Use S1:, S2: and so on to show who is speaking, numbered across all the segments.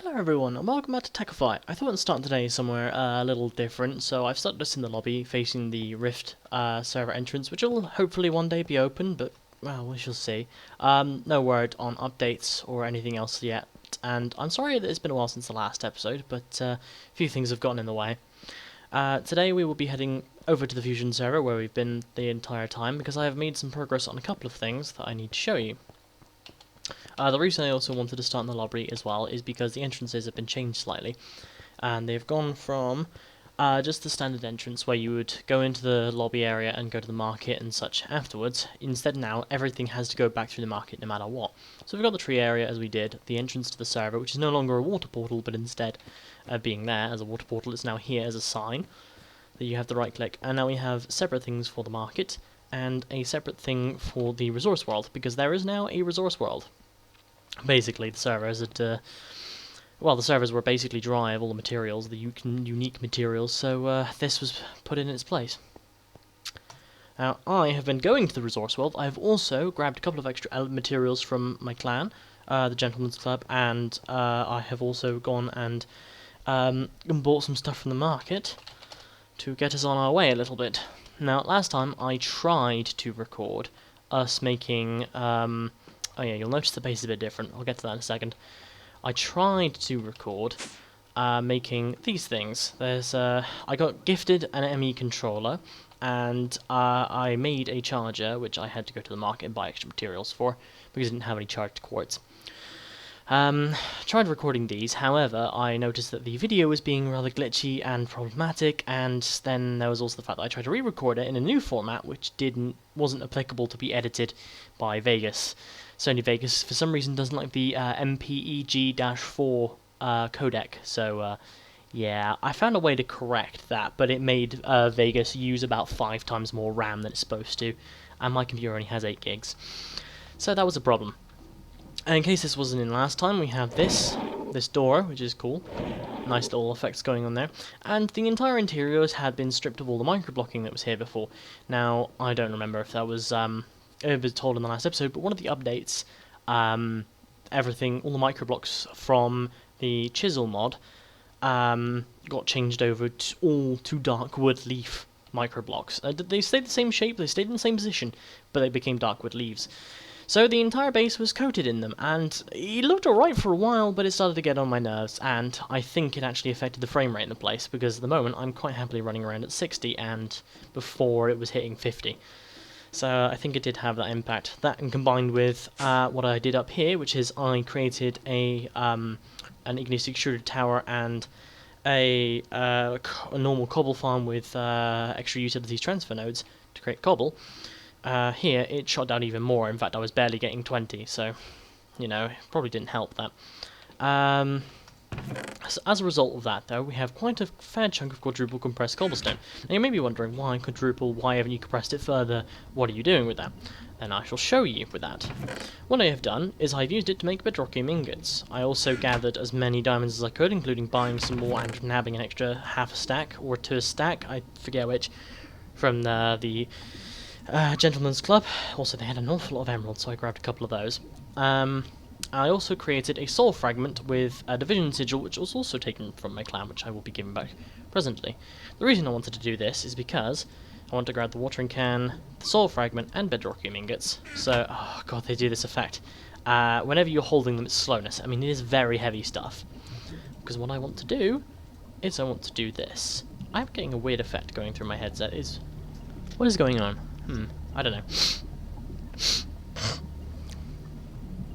S1: Hello everyone, and welcome back to Techify. I thought I'd start today somewhere a little different, so I've started us in the lobby facing the Rift server entrance, which will hopefully one day be open, but, well, we shall see. No word on updates or anything else yet, and I'm sorry that it's been a while since the last episode, but a few things have gotten in the way. Today we will be heading over to the Fusion server, where we've been the entire time, because I have made some progress on a couple of things that I need to show you. The reason I also wanted to start in the lobby as well is because the entrances have been changed slightly, and they've gone from just the standard entrance where you would go into the lobby area and go to the market and such afterwards. Instead now everything has to go back through the market no matter what. So we've got the tree area as we did, the entrance to the server, which is no longer a water portal, but instead being there as a water portal, it's now here as a sign that you have to right click, and now we have separate things for the market and a separate thing for the resource world, because there is now a resource world. Basically, the servers the servers were basically dry of all the materials, the unique materials, so this was put in its place. Now, I have been going to the resource world. I have also grabbed a couple of extra materials from my clan, the Gentleman's Club, and I have also gone and bought some stuff from the market to get us on our way a little bit. Now, last time I tried to record us making oh yeah, you'll notice the base is a bit different. I'll get to that in a second. I tried to record making these things. I got gifted an ME controller, and I made a charger, which I had to go to the market and buy extra materials for, because I didn't have any charged quartz. Tried recording these, however, I noticed that the video was being rather glitchy and problematic, and then there was also the fact that I tried to re-record it in a new format, which wasn't applicable to be edited by Vegas. Sony Vegas, for some reason, doesn't like the MPEG-4 codec, so yeah, I found a way to correct that, but it made Vegas use about 5 times more RAM than it's supposed to, and my computer only has 8 gigs. So that was a problem. And in case this wasn't in last time, we have this door, which is cool. Nice little effects going on there. And the entire interiors had been stripped of all the microblocking that was here before. Now, I don't remember if that was it was told in the last episode, but one of the updates, everything, all the microblocks from the chisel mod, got changed over to darkwood leaf microblocks. They stayed the same shape, they stayed in the same position, but they became darkwood leaves. So the entire base was coated in them, and it looked alright for a while, but it started to get on my nerves, and I think it actually affected the frame rate in the place, because at the moment I'm quite happily running around at 60, and before it was hitting 50. So I think it did have that impact. That, and combined with what I did up here, which is I created an igneous extruded tower and a normal cobble farm with extra utilities transfer nodes to create cobble. Here, it shot down even more. In fact, I was barely getting 20, so, you know, probably didn't help that. So as a result of that, though, we have quite a fair chunk of quadruple compressed cobblestone. Now, you may be wondering, why quadruple? Why haven't you compressed it further? What are you doing with that? Then I shall show you with that. What I have done is I've used it to make bedrockium ingots. I also gathered as many diamonds as I could, including buying some more and nabbing an extra half a stack, or to a stack, I forget which, from the Gentleman's Club. Also, they had an awful lot of emeralds, so I grabbed a couple of those. I also created a soul fragment with a division sigil, which was also taken from my clan, which I will be giving back presently. The reason I wanted to do this is because I want to grab the watering can, the soul fragment, and bedrockium ingots. So, oh god, they do this effect. Whenever you're holding them, it's slowness. I mean, it is very heavy stuff. Because what I want to do is I want to do this. I'm getting a weird effect going through my headset. What is going on? I don't know.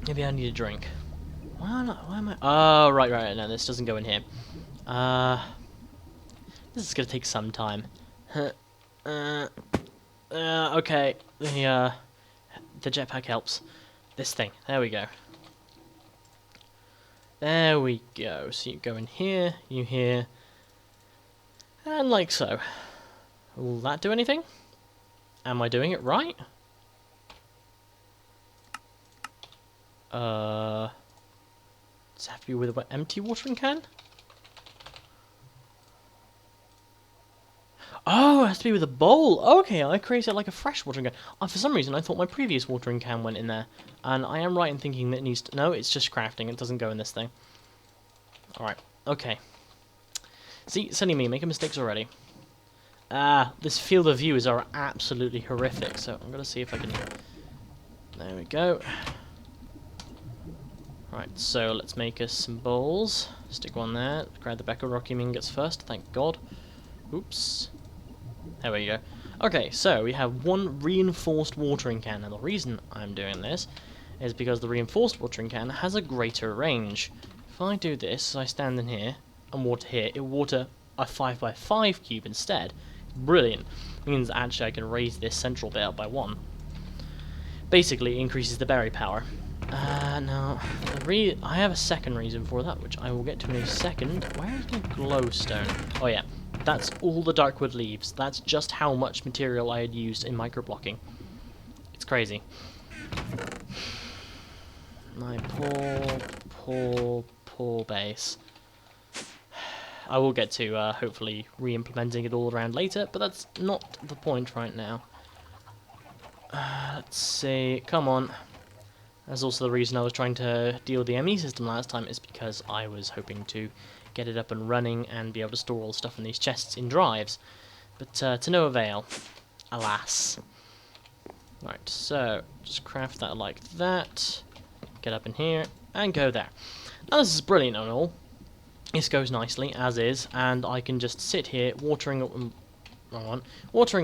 S1: Maybe I need a drink. Why not? Why am I? Oh, right. No, this doesn't go in here. This is gonna take some time. Okay. The jetpack helps. This thing. There we go. There we go. So you go in here, you here, and like so. Will that do anything? Am I doing it right? Does it have to be with an empty watering can? Oh, it has to be with a bowl. Okay, I created like a fresh watering can. For some reason, I thought my previous watering can went in there. And I am right in thinking that it needs to... No, it's just crafting. It doesn't go in this thing. Alright, okay. See, silly me, making mistakes already. This field of views are absolutely horrific, so I'm gonna see if I can... There we go. Right, so let's make us some bowls. Stick one there. Grab the Becca Rocky Mingots first, thank God. Oops. There we go. Okay, so we have one reinforced watering can. And the reason I'm doing this is because the reinforced watering can has a greater range. If I do this, I stand in here and water here, it will water a 5x5 cube instead. Brilliant. Means actually I can raise this central bit up by 1. Basically, it increases the berry power. Now, I have a second reason for that, which I will get to in a second. Where is my glowstone? Oh yeah, that's all the Darkwood leaves. That's just how much material I had used in microblocking. It's crazy. My poor base. I will get to, hopefully, re-implementing it all around later, but that's not the point right now. Let's see, come on. That's also the reason I was trying to deal with the ME system last time, is because I was hoping to get it up and running and be able to store all the stuff in these chests in drives. But to no avail, alas. Right, so just craft that like that, get up in here, and go there. Now this is brilliant and all. This goes nicely, as is, and I can just sit here watering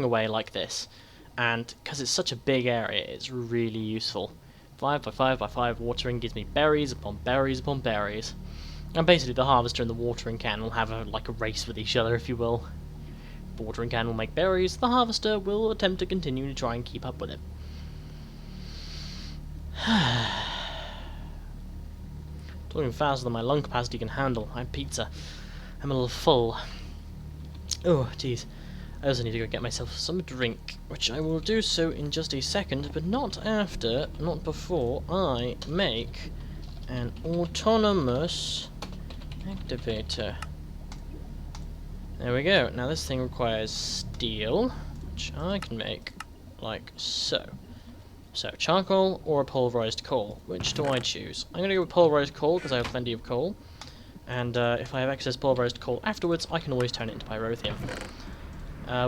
S1: away like this. And because it's such a big area, it's really useful. 5x5x5 watering gives me berries upon berries upon berries. And basically the harvester and the watering can will have like a race with each other, if you will. The watering can will make berries, the harvester will attempt to continue to try and keep up with it. Talking faster than my lung capacity can handle. I had pizza. I'm a little full. Oh, jeez. I also need to go get myself some drink, which I will do so in just a second, but not before I make an autonomous activator. There we go. Now this thing requires steel, which I can make like so. So, charcoal or a pulverized coal. Which do I choose? I'm going to go with pulverized coal because I have plenty of coal. And if I have excess pulverized coal afterwards, I can always turn it into pyrotheum.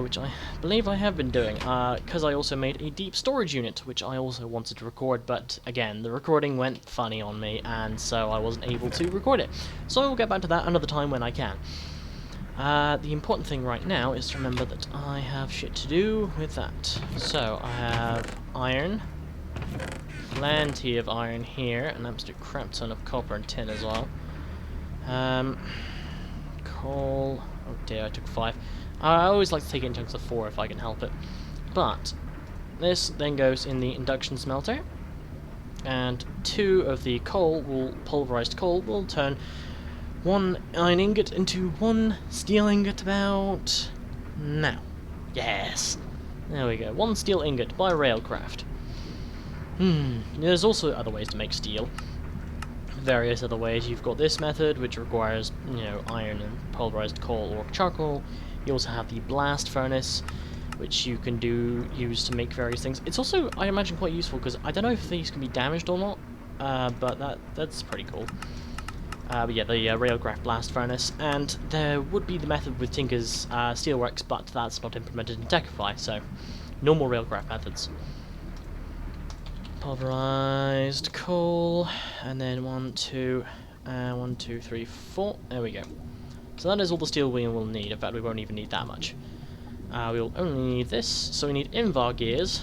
S1: Which I believe I have been doing, because I also made a deep storage unit, which I also wanted to record, but again, the recording went funny on me, and so I wasn't able to record it. So I will get back to that another time when I can. The important thing right now is to remember that I have shit to do with that. So, I have iron, plenty of iron here, an absolute crap ton of copper and tin as well. Coal, oh dear, I took 5. I always like to take it in chunks of 4 if I can help it. But this then goes in the induction smelter, and 2 of the pulverized coal will turn 1 iron ingot into 1 steel ingot about now. Yes! There we go. 1 steel ingot by Railcraft. There's also other ways to make steel. Various other ways. You've got this method, which requires, iron and pulverized coal or charcoal. You also have the blast furnace, which you can use to make various things. It's also, I imagine, quite useful because I don't know if these can be damaged or not, but that's pretty cool. But yeah, the Railcraft blast furnace, and there would be the method with Tinker's Steelworks, but that's not implemented in Techify, so no more Railcraft methods. Pulverized coal, and then 1, 2, 3, 4. There we go. So that is all the steel we will need. In fact, we won't even need that much. We'll only need this. So we need Invar gears.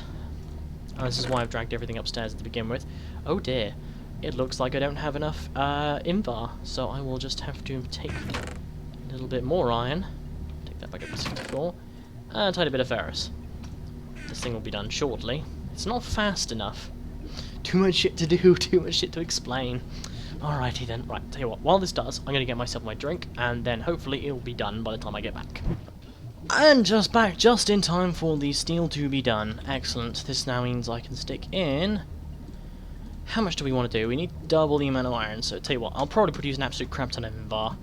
S1: This is why I've dragged everything upstairs to begin with. Oh dear. It looks like I don't have enough Invar. So I will just have to take a little bit more iron. Take that back up to 64. And a tiny bit of ferrous. This thing will be done shortly. It's not fast enough. Too much shit to do, too much shit to explain. Alrighty then, right, tell you what, while this does, I'm going to get myself my drink, and then hopefully it'll be done by the time I get back. And just back, just in time for the steel to be done. Excellent, this now means I can stick in... How much do we want to do? We need double the amount of iron, so tell you what, I'll probably produce an absolute crap ton of Invar.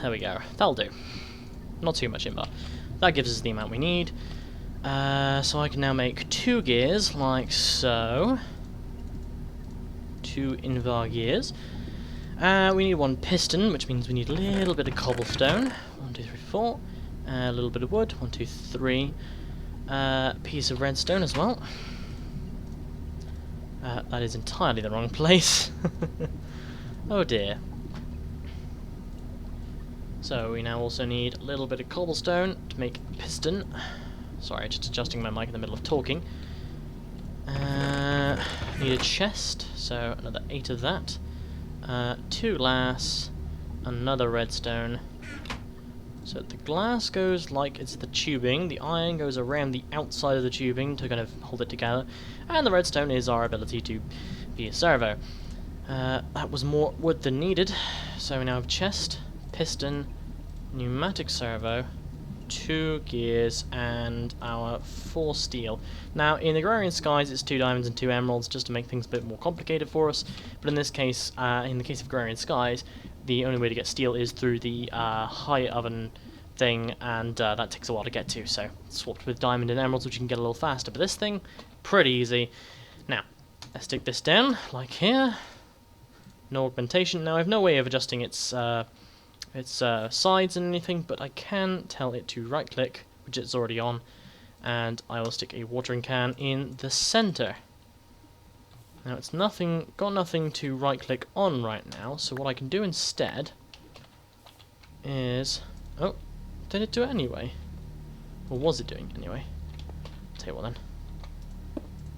S1: There we go, that'll do. Not too much Invar. That gives us the amount we need. So I can now make 2 gears, like so. 2 Invar gears. We need one piston, which means we need a little bit of cobblestone. 1, 2, 3, 4. A little bit of wood. 1, 2, 3. Piece of redstone as well. That is entirely the wrong place. Oh dear. So we now also need a little bit of cobblestone to make a piston. Sorry, just adjusting my mic in the middle of talking. Need a chest, so another 8 of that. 2 glass, another redstone. So the glass goes like it's the tubing, the iron goes around the outside of the tubing to kind of hold it together, and the redstone is our ability to be a servo. That was more wood than needed, so we now have chest, piston, pneumatic servo, 2 gears, and our 4 steel. Now, in Agrarian Skies, it's 2 diamonds and 2 emeralds, just to make things a bit more complicated for us, but in this case, in the case of Agrarian Skies, the only way to get steel is through the high oven thing, and that takes a while to get to, so swapped with diamond and emeralds, which you can get a little faster, but this thing, pretty easy. Now, let's stick this down, like here. No augmentation. Now, I have no way of adjusting its sides and anything, but I can tell it to right-click, which it's already on, and I will stick a watering can in the center. Now it's got nothing to right-click on right now, so what I can do instead is... Oh, did it do it anyway? Or was it doing it anyway? Tell you what then.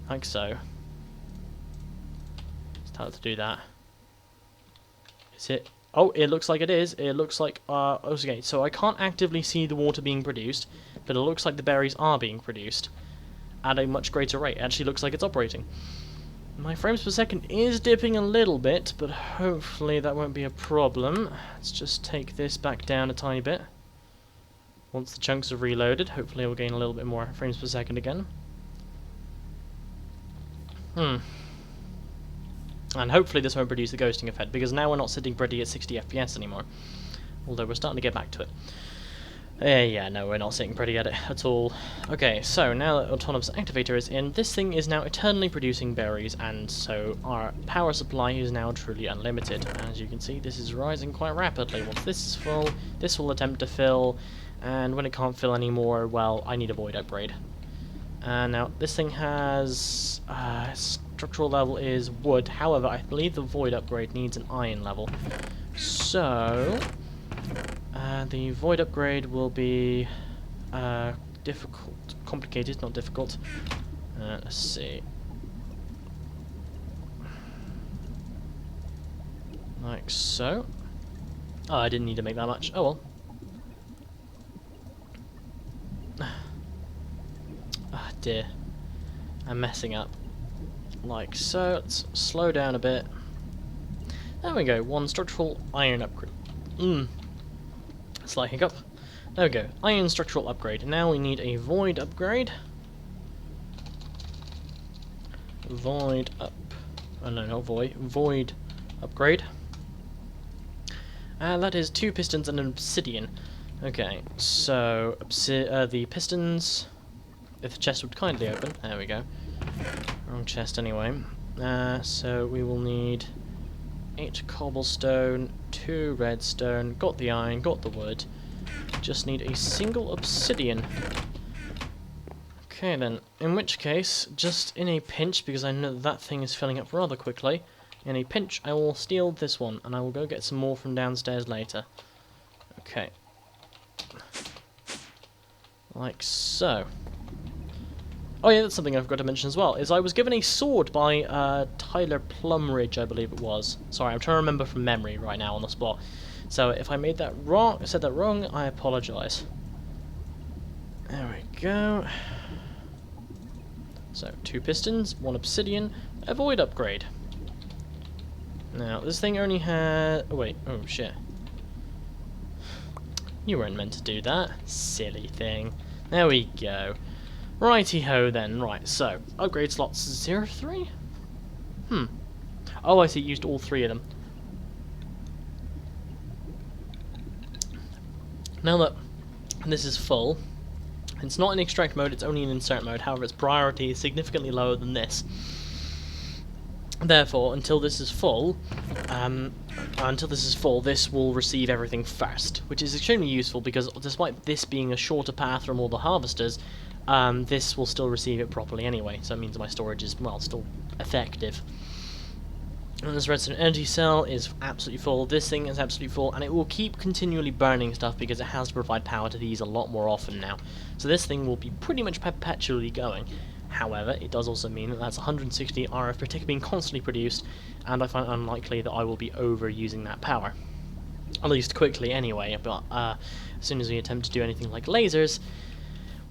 S1: Like so. Start to do that. Is it? Oh, it looks like it is. It looks like... okay, so I can't actively see the water being produced, but it looks like the berries are being produced at a much greater rate. It actually looks like it's operating. My frames per second is dipping a little bit, but hopefully that won't be a problem. Let's just take this back down a tiny bit. Once the chunks are reloaded, hopefully we'll gain a little bit more frames per second again. And hopefully this won't produce the ghosting effect, because now we're not sitting pretty at 60 FPS anymore. Although we're starting to get back to it. Yeah, no, we're not sitting pretty at it at all. Okay, so now that Autonomous Activator is in, this thing is now eternally producing berries, and so our power supply is now truly unlimited. As you can see, this is rising quite rapidly. Once this is full, this will attempt to fill, and when it can't fill anymore, well, I need a void upgrade. Now, this thing has... structural level is wood, however, I believe the void upgrade needs an iron level. So... the void upgrade will be complicated, not difficult. Let's see. Like so. Oh, I didn't need to make that much. Oh well. Ah, dear. I'm messing up. Like so. Let's slow down a bit. There we go. 1 structural iron upgrade. Slight hiccup. There we go. Iron structural upgrade. Now we need a void upgrade. Void up. Oh no, not void. Void upgrade. And that is 2 pistons and an obsidian. Okay, so the pistons. If the chest would kindly open. There we go. Wrong chest anyway. So we will need 8 cobblestone, 2 redstone, got the iron, got the wood. Just need a single obsidian. Okay then, in which case, just in a pinch, because I know that thing is filling up rather quickly, in a pinch I will steal this one, and I will go get some more from downstairs later. Okay. Like so. Oh yeah, that's something I forgot to mention as well, is I was given a sword by Tyler Plumridge, I believe it was. Sorry, I'm trying to remember from memory right now on the spot. So if I made that wrong, said that wrong, I apologise. There we go. So, 2 pistons, 1 obsidian, a void upgrade. Now, this thing only had... Oh wait, oh shit. You weren't meant to do that, silly thing. There we go. Righty-ho then, right, so, upgrade slots 03? Oh, I see, used all 3 of them. Now that this is full, it's not in extract mode, it's only in insert mode, however its priority is significantly lower than this. Therefore, until this is full, this will receive everything first, which is extremely useful because despite this being a shorter path from all the harvesters, this will still receive it properly anyway, so it means my storage is, well, still effective. And this redstone energy cell is absolutely full, this thing is absolutely full, and it will keep continually burning stuff because it has to provide power to these a lot more often now. So this thing will be pretty much perpetually going. However, it does also mean that that's 160 RF per tick being constantly produced, and I find it unlikely that I will be overusing that power. At least quickly anyway, but as soon as we attempt to do anything like lasers,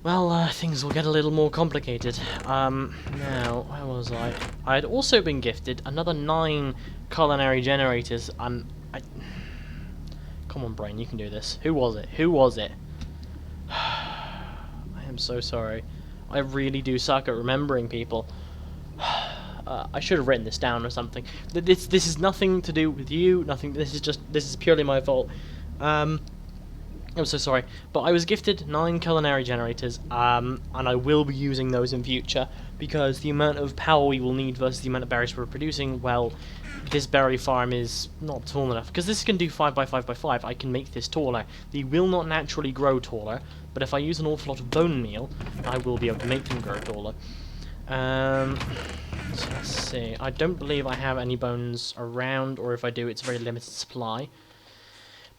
S1: well, things will get a little more complicated. Now, where was I? I had also been gifted another 9 culinary generators. Come on, brain, you can do this. Who was it? Who was it? I am so sorry. I really do suck at remembering people. I should have written this down or something. This is nothing to do with you. Nothing. This is purely my fault. I'm so sorry, but I was gifted 9 culinary generators, and I will be using those in future, because the amount of power we will need versus the amount of berries we're producing, well, this berry farm is not tall enough. Because this can do 5 by 5 by 5, I can make this taller. They will not naturally grow taller, but if I use an awful lot of bone meal, I will be able to make them grow taller. So let's see, I don't believe I have any bones around, or if I do, it's a very limited supply.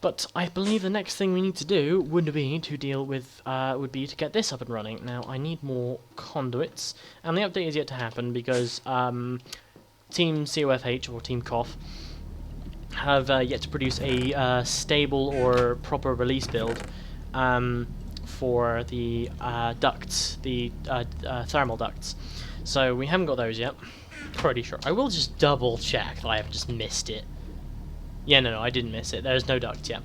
S1: But I believe the next thing we need to do would be to get this up and running. Now, I need more conduits, and the update is yet to happen because Team COFH, or Team COF, have yet to produce a stable or proper release build for the ducts, the thermal ducts. So we haven't got those yet. Pretty sure. I will just double check that I haven't just missed it. Yeah, no, I didn't miss it. There's no duct yet.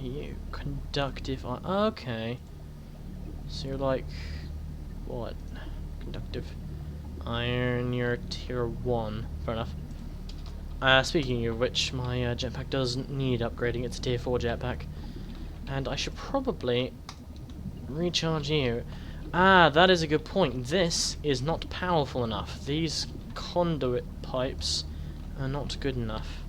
S1: You conductive. Okay. So you're like, what? Conductive iron. You're tier 1. Fair enough. Speaking of which, my jetpack does need upgrading. It's a tier 4 jetpack, and I should probably recharge you. That is a good point. This is not powerful enough. These conduit pipes are not good enough.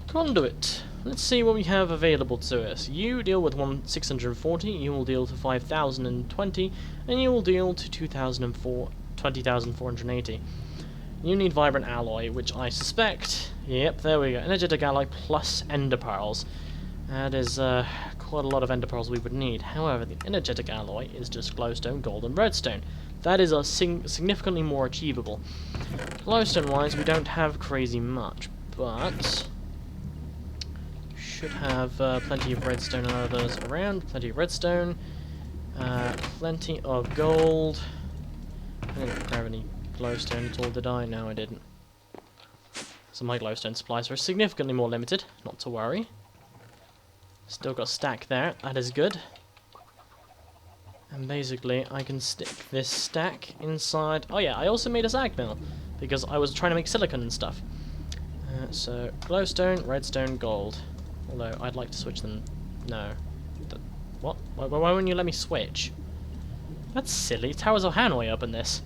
S1: Conduit. Let's see what we have available to us. You deal with 640, you will deal to 5,020, and you will deal to 20,480. You need Vibrant Alloy, which I suspect... Yep, there we go. Energetic Alloy plus Ender Pearls. That is quite a lot of Ender Pearls we would need. However, the Energetic Alloy is just Glowstone, Gold, and Redstone. That is significantly more achievable. Glowstone-wise, we don't have crazy much, but should have plenty of redstone and others around. Plenty of redstone, plenty of gold. I didn't grab any glowstone at all, did I? No, I didn't. So my glowstone supplies are significantly more limited, not to worry. Still got a stack there, that is good. And basically, I can stick this stack inside... Oh yeah, I also made a sag mill, because I was trying to make silicon and stuff. So, glowstone, redstone, gold. Although, I'd like to switch them... No. What? Why won't you let me switch? That's silly. Towers of Hanoi up in this.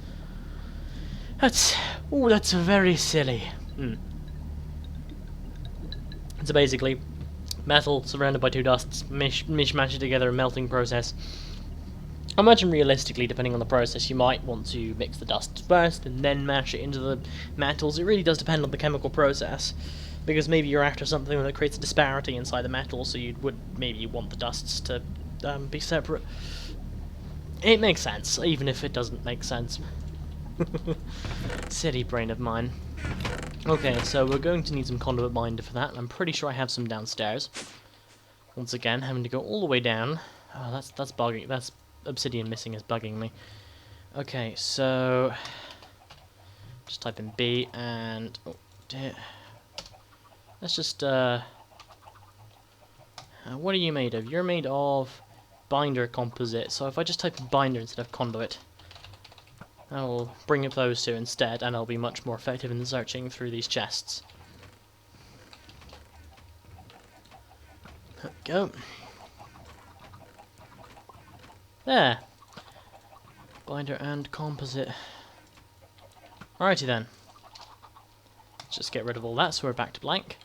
S1: That's... Ooh, that's very silly. So basically, metal surrounded by 2 dusts, mishmash it together, a melting process. I imagine realistically, depending on the process, you might want to mix the dust first and then mash it into the metals. It really does depend on the chemical process, because maybe you're after something that creates a disparity inside the metal, so you would maybe want the dusts to be separate. It makes sense, even if it doesn't make sense. Silly brain of mine. Okay, so we're going to need some conduit binder for that, and I'm pretty sure I have some downstairs. Once again, having to go all the way down. Oh, that's bugging. That's obsidian missing is bugging me. Okay, so just type in B and oh dear. Let's just what are you made of? You're made of binder composite. So if I just type in binder instead of conduit, I'll bring up those two instead, and I'll be much more effective in searching through these chests. There we go. There. Binder and composite. Alrighty then. Let's just get rid of all that so we're back to blank.